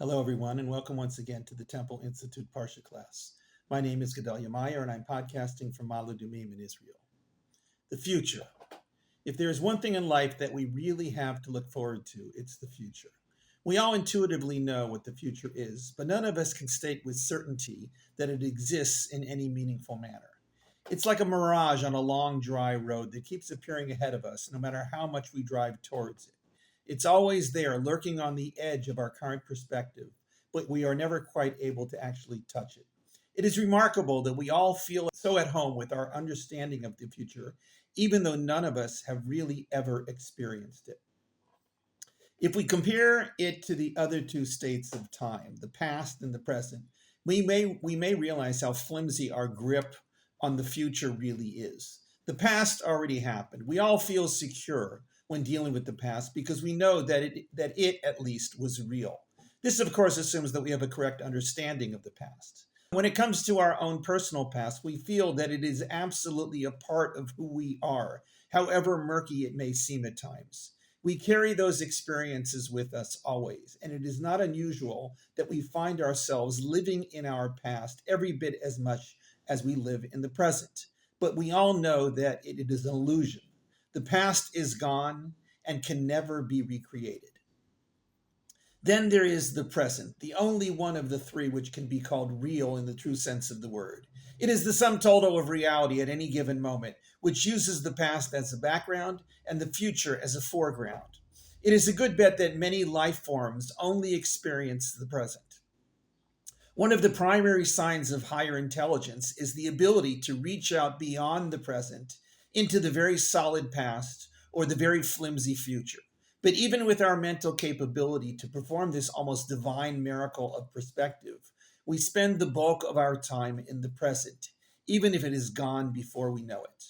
Hello, everyone, and welcome once again to the Temple Institute Parsha class. My name is Gedalia Meyer, and I'm podcasting from Ma'ale Adumim in Israel. The future. If there is one thing in life that we really have to look forward to, it's the future. We all intuitively know what the future is, but none of us can state with certainty that it exists in any meaningful manner. It's like a mirage on a long, dry road that keeps appearing ahead of us, no matter how much we drive towards it. It's always there, lurking on the edge of our current perspective, but we are never quite able to actually touch it. It is remarkable that we all feel so at home with our understanding of the future, even though none of us have really ever experienced it. If we compare it to the other two states of time, the past and the present, we may realize how flimsy our grip on the future really is. The past already happened. We all feel secure when dealing with the past because we know that it at least was real. This, of course, assumes that we have a correct understanding of the past. When it comes to our own personal past, we feel that it is absolutely a part of who we are, however murky it may seem at times. We carry those experiences with us always, and it is not unusual that we find ourselves living in our past every bit as much as we live in the present. But we all know that it is an illusion. The past is gone and can never be recreated. Then there is the present, the only one of the three which can be called real in the true sense of the word. It is the sum total of reality at any given moment, which uses the past as a background and the future as a foreground. It is a good bet that many life forms only experience the present. One of the primary signs of higher intelligence is the ability to reach out beyond the present into the very solid past or the very flimsy future. But even with our mental capability to perform this almost divine miracle of perspective, we spend the bulk of our time in the present, even if it is gone before we know it.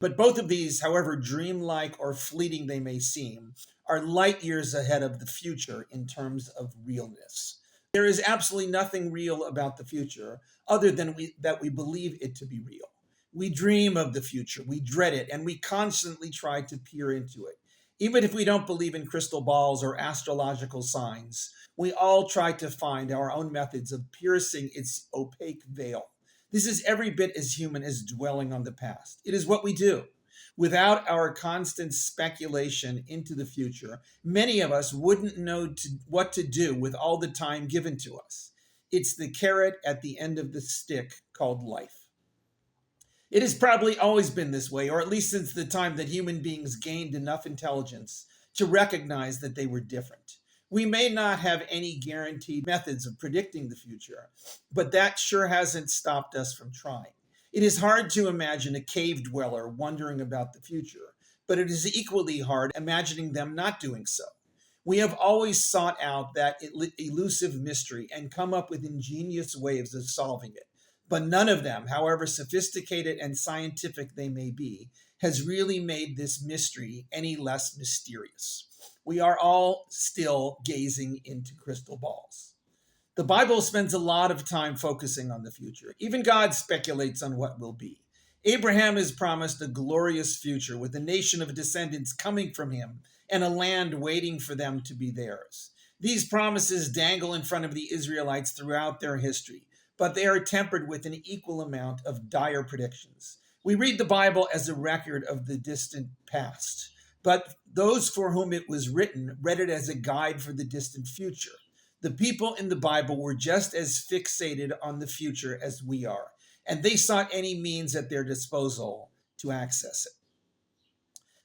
But both of these, however dreamlike or fleeting they may seem, are light years ahead of the future in terms of realness. There is absolutely nothing real about the future other than that we believe it to be real. We dream of the future, we dread it, and we constantly try to peer into it. Even if we don't believe in crystal balls or astrological signs, we all try to find our own methods of piercing its opaque veil. This is every bit as human as dwelling on the past. It is what we do. Without our constant speculation into the future, many of us wouldn't know what to do with all the time given to us. It's the carrot at the end of the stick called life. It has probably always been this way, or at least since the time that human beings gained enough intelligence to recognize that they were different. We may not have any guaranteed methods of predicting the future, but that sure hasn't stopped us from trying. It is hard to imagine a cave dweller wondering about the future, but it is equally hard imagining them not doing so. We have always sought out that elusive mystery and come up with ingenious ways of solving it. But none of them, however sophisticated and scientific they may be, has really made this mystery any less mysterious. We are all still gazing into crystal balls. The Bible spends a lot of time focusing on the future. Even God speculates on what will be. Abraham is promised a glorious future with a nation of descendants coming from him and a land waiting for them to be theirs. These promises dangle in front of the Israelites throughout their history, but they are tempered with an equal amount of dire predictions. We read the Bible as a record of the distant past, but those for whom it was written read it as a guide for the distant future. The people in the Bible were just as fixated on the future as we are, and they sought any means at their disposal to access it.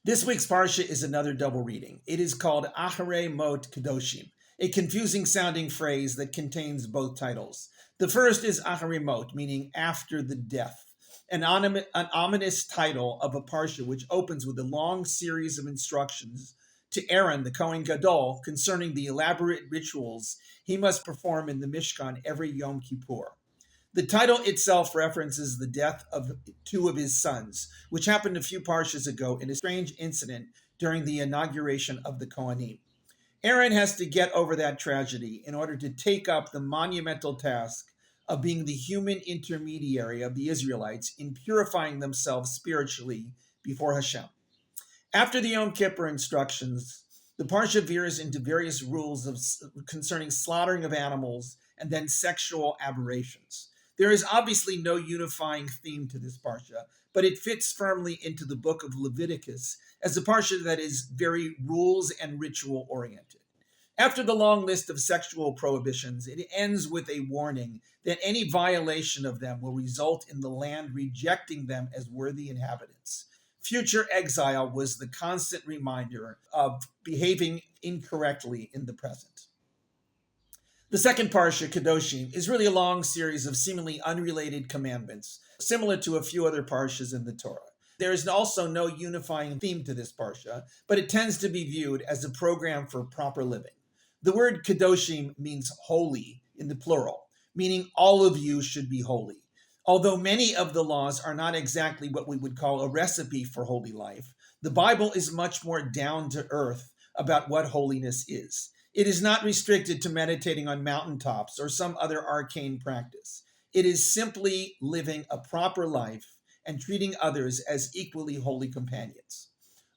This week's Parsha is another double reading. It is called Acharei Mot-Kedoshim, a confusing sounding phrase that contains both titles. The first is Acharei Mot, meaning after the death, an ominous title of a Parsha which opens with a long series of instructions to Aaron, the Kohen Gadol, concerning the elaborate rituals he must perform in the Mishkan every Yom Kippur. The title itself references the death of two of his sons, which happened a few Parshas ago in a strange incident during the inauguration of the Kohanim. Aaron has to get over that tragedy in order to take up the monumental task of being the human intermediary of the Israelites in purifying themselves spiritually before Hashem. After the Yom Kippur instructions, The Parsha veers into various rules concerning slaughtering of animals and then sexual aberrations. There is obviously no unifying theme to this Parsha, but it fits firmly into the book of Leviticus as a Parsha that is very rules and ritual oriented. After the long list of sexual prohibitions, it ends with a warning that any violation of them will result in the land rejecting them as worthy inhabitants. Future exile was the constant reminder of behaving incorrectly in the present. The second Parsha, Kedoshim, is really a long series of seemingly unrelated commandments, similar to a few other Parshas in the Torah. There is also no unifying theme to this Parsha, but it tends to be viewed as a program for proper living. The word Kedoshim means holy in the plural, meaning all of you should be holy. Although many of the laws are not exactly what we would call a recipe for holy life, the Bible is much more down to earth about what holiness is. It is not restricted to meditating on mountaintops or some other arcane practice. It is simply living a proper life and treating others as equally holy companions.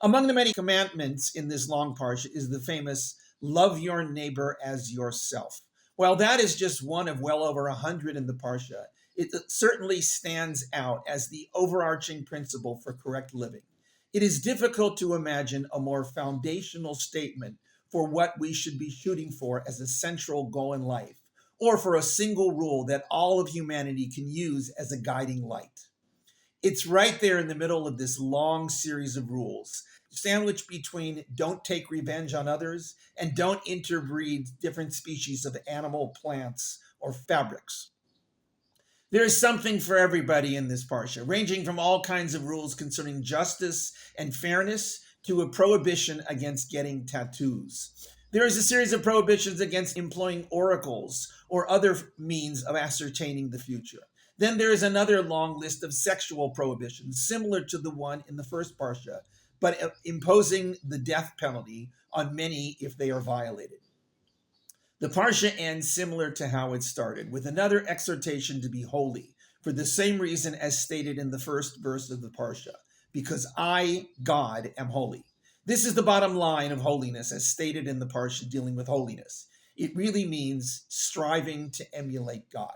Among the many commandments in this long parsha is the famous love your neighbor as yourself. While that is just one of well over 100 in the parsha, it certainly stands out as the overarching principle for correct living. It is difficult to imagine a more foundational statement for what we should be shooting for as a central goal in life, or for a single rule that all of humanity can use as a guiding light. It's right there in the middle of this long series of rules, sandwiched between don't take revenge on others and don't interbreed different species of animal, plants, or fabrics. There is something for everybody in this parsha, ranging from all kinds of rules concerning justice and fairness to a prohibition against getting tattoos. There is a series of prohibitions against employing oracles or other means of ascertaining the future. Then there is another long list of sexual prohibitions, similar to the one in the first parsha, but imposing the death penalty on many if they are violated. The parsha ends similar to how it started, with another exhortation to be holy, for the same reason as stated in the first verse of the parsha, because I, God, am holy. This is the bottom line of holiness, as stated in the parsha dealing with holiness. It really means striving to emulate God.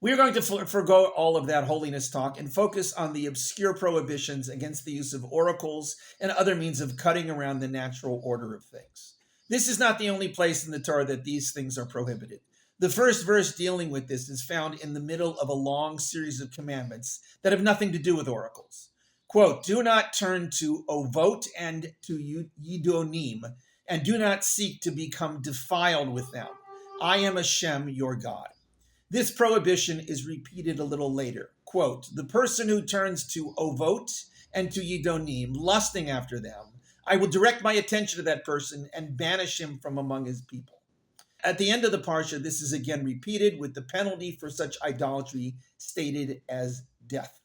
We are going to forgo all of that holiness talk and focus on the obscure prohibitions against the use of oracles and other means of cutting around the natural order of things. This is not the only place in the Torah that these things are prohibited. The first verse dealing with this is found in the middle of a long series of commandments that have nothing to do with oracles. Quote, do not turn to Ovot and to Yidonim, and do not seek to become defiled with them. I am Hashem, your God. This prohibition is repeated a little later. Quote, the person who turns to Ovot and to Yidonim, lusting after them, I will direct my attention to that person and banish him from among his people. At the end of the parsha, this is again repeated with the penalty for such idolatry stated as death.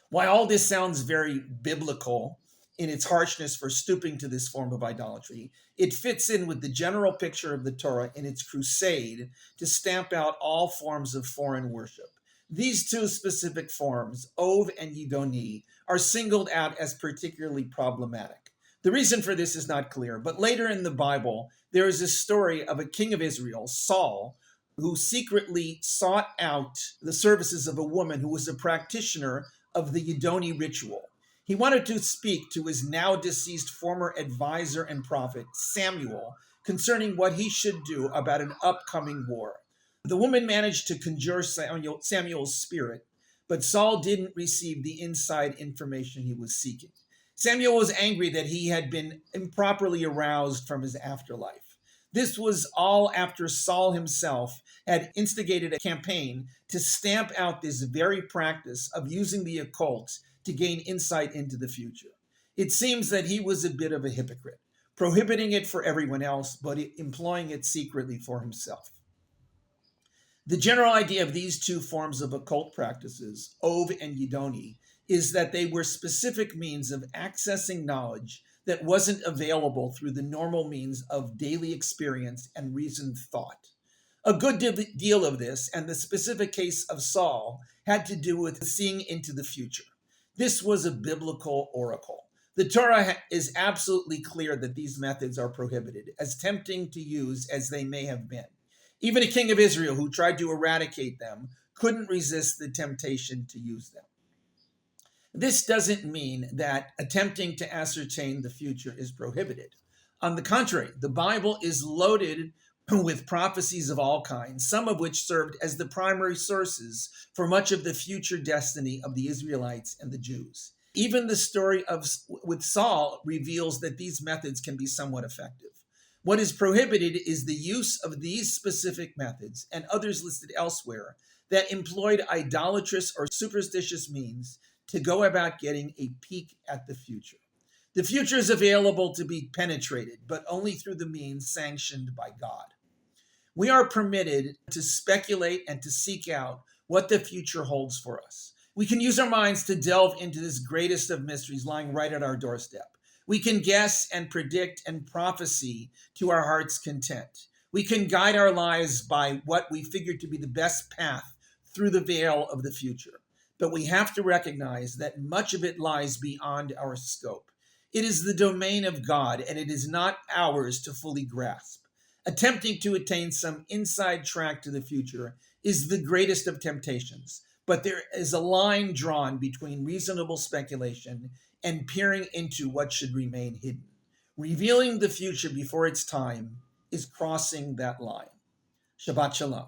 While all this sounds very biblical in its harshness for stooping to this form of idolatry, it fits in with the general picture of the Torah in its crusade to stamp out all forms of foreign worship. These two specific forms, Ov and Yidoni, are singled out as particularly problematic. The reason for this is not clear, but later in the Bible, there is a story of a king of Israel, Saul, who secretly sought out the services of a woman who was a practitioner of the Yidoni ritual. He wanted to speak to his now deceased former advisor and prophet, Samuel, concerning what he should do about an upcoming war. The woman managed to conjure Samuel's spirit, but Saul didn't receive the inside information he was seeking. Samuel was angry that he had been improperly aroused from his afterlife. This was all after Saul himself had instigated a campaign to stamp out this very practice of using the occult to gain insight into the future. It seems that he was a bit of a hypocrite, prohibiting it for everyone else, but employing it secretly for himself. The general idea of these two forms of occult practices, Ov and Yidoni, is that they were specific means of accessing knowledge that wasn't available through the normal means of daily experience and reasoned thought. A good deal of this, and the specific case of Saul, had to do with seeing into the future. This was a biblical oracle. The Torah is absolutely clear that these methods are prohibited, as tempting to use as they may have been. Even a king of Israel who tried to eradicate them couldn't resist the temptation to use them. This doesn't mean that attempting to ascertain the future is prohibited. On the contrary, the Bible is loaded with prophecies of all kinds, some of which served as the primary sources for much of the future destiny of the Israelites and the Jews. Even the story with Saul reveals that these methods can be somewhat effective. What is prohibited is the use of these specific methods and others listed elsewhere that employed idolatrous or superstitious means to go about getting a peek at the future. The future is available to be penetrated, but only through the means sanctioned by God. We are permitted to speculate and to seek out what the future holds for us. We can use our minds to delve into this greatest of mysteries lying right at our doorstep. We can guess and predict and prophecy to our heart's content. We can guide our lives by what we figure to be the best path through the veil of the future. But we have to recognize that much of it lies beyond our scope. It is the domain of God, and it is not ours to fully grasp. Attempting to attain some inside track to the future is the greatest of temptations, but there is a line drawn between reasonable speculation and peering into what should remain hidden. Revealing the future before its time is crossing that line. Shabbat Shalom.